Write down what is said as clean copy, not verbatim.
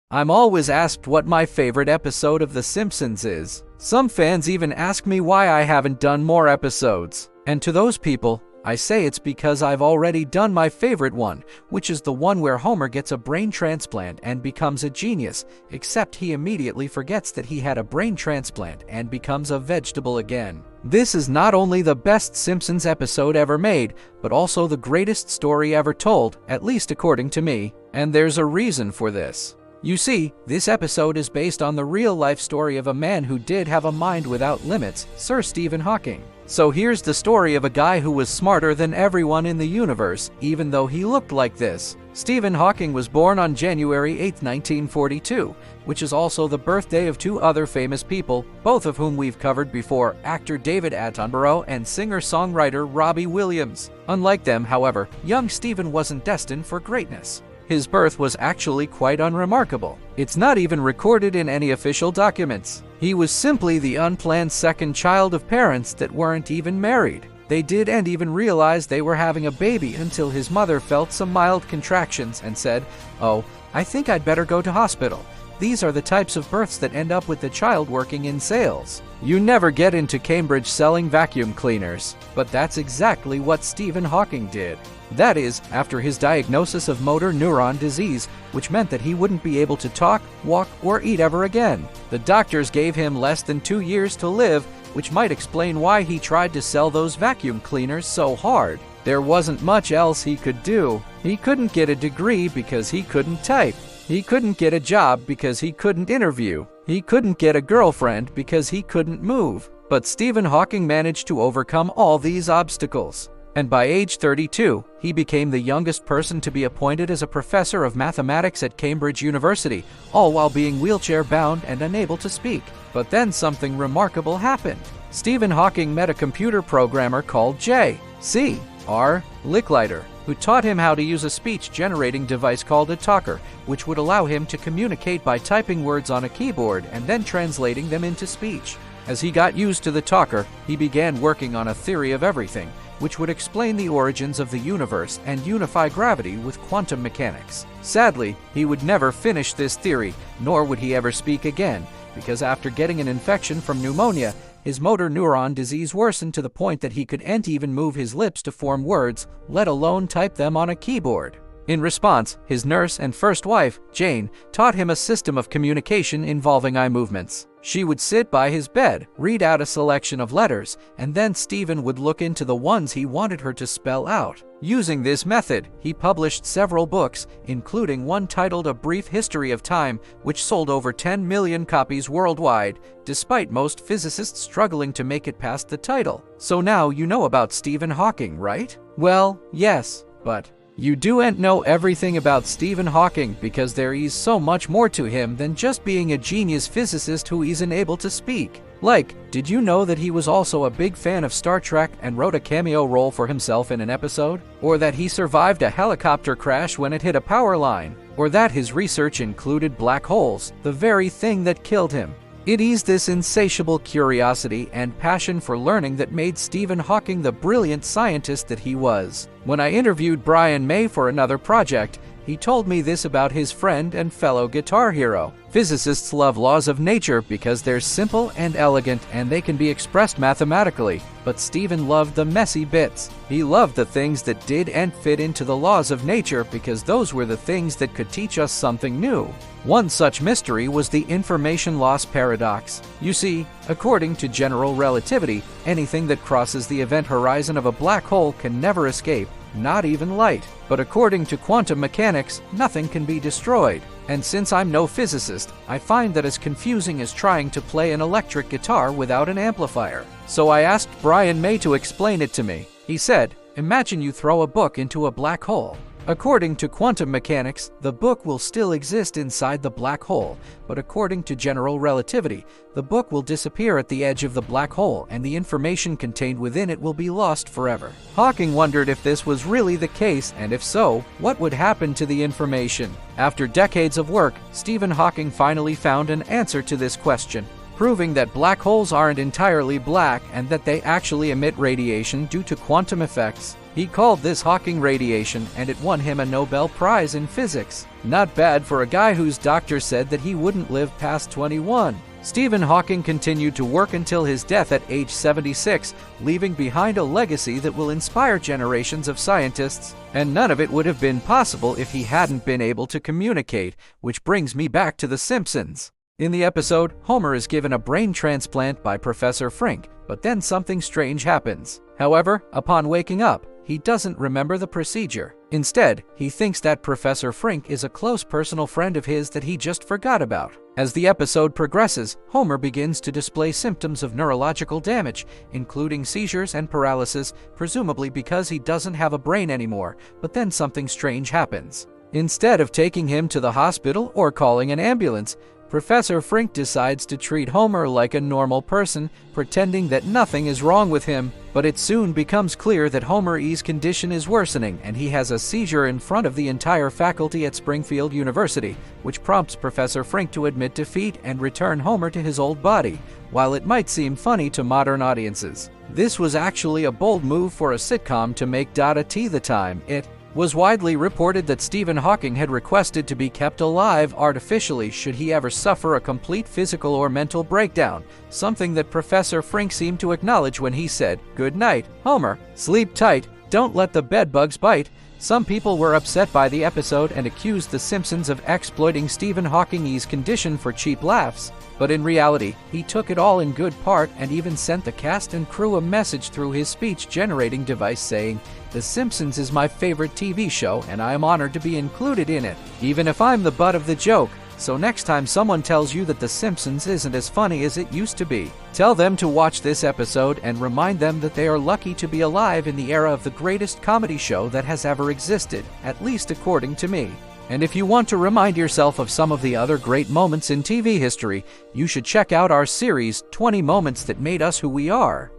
I'm always asked what my favorite episode of The Simpsons is. Some fans even ask me why I haven't done more episodes. And to those people, I say it's because I've already done my favorite one, which is the one where Homer gets a brain transplant and becomes a genius, except he immediately forgets that he had a brain transplant and becomes a vegetable again. This is not only the best Simpsons episode ever made, but also the greatest story ever told, at least according to me. And there's a reason for this. You see, this episode is based on the real-life story of a man who did have a mind without limits, Sir Stephen Hawking. So here's the story of a guy who was smarter than everyone in the universe, even though he looked like this. Stephen Hawking was born on January 8, 1942, which is also the birthday of two other famous people, both of whom we've covered before, actor David Attenborough and singer-songwriter Robbie Williams. Unlike them, however, young Stephen wasn't destined for greatness. His birth was actually quite unremarkable. It's not even recorded in any official documents. He was simply the unplanned second child of parents that weren't even married. They didn't even realize they were having a baby until his mother felt some mild contractions and said, "Oh, I think I'd better go to hospital." These are the types of births that end up with the child working in sales. You never get into Cambridge selling vacuum cleaners, but that's exactly what Stephen Hawking did. That is, after his diagnosis of motor neuron disease, which meant that he wouldn't be able to talk, walk, or eat ever again. The doctors gave him less than 2 years to live, which might explain why he tried to sell those vacuum cleaners so hard. There wasn't much else he could do. He couldn't get a degree because he couldn't type. He couldn't get a job because he couldn't interview. He couldn't get a girlfriend because he couldn't move. But Stephen Hawking managed to overcome all these obstacles. And by age 32, he became the youngest person to be appointed as a professor of mathematics at Cambridge University, all while being wheelchair-bound and unable to speak. But then something remarkable happened. Stephen Hawking met a computer programmer called J.C.R. Licklider, who taught him how to use a speech-generating device called a talker, which would allow him to communicate by typing words on a keyboard and then translating them into speech. As he got used to the talker, he began working on a theory of everything, which would explain the origins of the universe and unify gravity with quantum mechanics. Sadly, he would never finish this theory, nor would he ever speak again, because after getting an infection from pneumonia, his motor neuron disease worsened to the point that he couldn't even move his lips to form words, let alone type them on a keyboard. In response, his nurse and first wife, Jane, taught him a system of communication involving eye movements. She would sit by his bed, read out a selection of letters, and then Stephen would look into the ones he wanted her to spell out. Using this method, he published several books, including one titled A Brief History of Time, which sold over 10 million copies worldwide, despite most physicists struggling to make it past the title. So now you know about Stephen Hawking, right? Well, yes, but you don't know everything about Stephen Hawking because there is so much more to him than just being a genius physicist who isn't able to speak. Like, did you know that he was also a big fan of Star Trek and wrote a cameo role for himself in an episode? Or that he survived a helicopter crash when it hit a power line? Or that his research included black holes, the very thing that killed him? It is this insatiable curiosity and passion for learning that made Stephen Hawking the brilliant scientist that he was. When I interviewed Brian May for another project, he told me this about his friend and fellow guitar hero. Physicists love laws of nature because they're simple and elegant and they can be expressed mathematically, but Stephen loved the messy bits. He loved the things that didn't fit into the laws of nature because those were the things that could teach us something new. One such mystery was the information loss paradox. You see, according to general relativity, anything that crosses the event horizon of a black hole can never escape, not even light. But according to quantum mechanics, nothing can be destroyed. And since I'm no physicist, I find that as confusing as trying to play an electric guitar without an amplifier. So I asked Brian May to explain it to me. He said, "Imagine you throw a book into a black hole. According to quantum mechanics, the book will still exist inside the black hole, but according to general relativity, the book will disappear at the edge of the black hole and the information contained within it will be lost forever." Hawking wondered if this was really the case, and if so, what would happen to the information? After decades of work, Stephen Hawking finally found an answer to this question, proving that black holes aren't entirely black and that they actually emit radiation due to quantum effects. He called this Hawking radiation, and it won him a Nobel Prize in physics. Not bad for a guy whose doctor said that he wouldn't live past 21. Stephen Hawking continued to work until his death at age 76, leaving behind a legacy that will inspire generations of scientists, and none of it would have been possible if he hadn't been able to communicate, which brings me back to The Simpsons. In the episode, Homer is given a brain transplant by Professor Frink, but then something strange happens. However, upon waking up, he doesn't remember the procedure. Instead, he thinks that Professor Frink is a close personal friend of his that he just forgot about. As the episode progresses, Homer begins to display symptoms of neurological damage, including seizures and paralysis, presumably because he doesn't have a brain anymore, but then something strange happens. Instead of taking him to the hospital or calling an ambulance, Professor Frink decides to treat Homer like a normal person, pretending that nothing is wrong with him. But it soon becomes clear that Homer E's condition is worsening, and he has a seizure in front of the entire faculty at Springfield University, which prompts Professor Frink to admit defeat and return Homer to his old body. While it might seem funny to modern audiences, this was actually a bold move for a sitcom to make Dada T the time. It was widely reported that Stephen Hawking had requested to be kept alive artificially should he ever suffer a complete physical or mental breakdown, something that Professor Frink seemed to acknowledge when he said, "Good night, Homer. Sleep tight. Don't let the bedbugs bite." Some people were upset by the episode and accused The Simpsons of exploiting Stephen Hawking's condition for cheap laughs. But in reality, he took it all in good part and even sent the cast and crew a message through his speech-generating device saying, "The Simpsons is my favorite TV show and I am honored to be included in it, even if I'm the butt of the joke. So next time someone tells you that The Simpsons isn't as funny as it used to be, tell them to watch this episode and remind them that they are lucky to be alive in the era of the greatest comedy show that has ever existed, at least according to me." And if you want to remind yourself of some of the other great moments in TV history, you should check out our series, 20 Moments That Made Us Who We Are.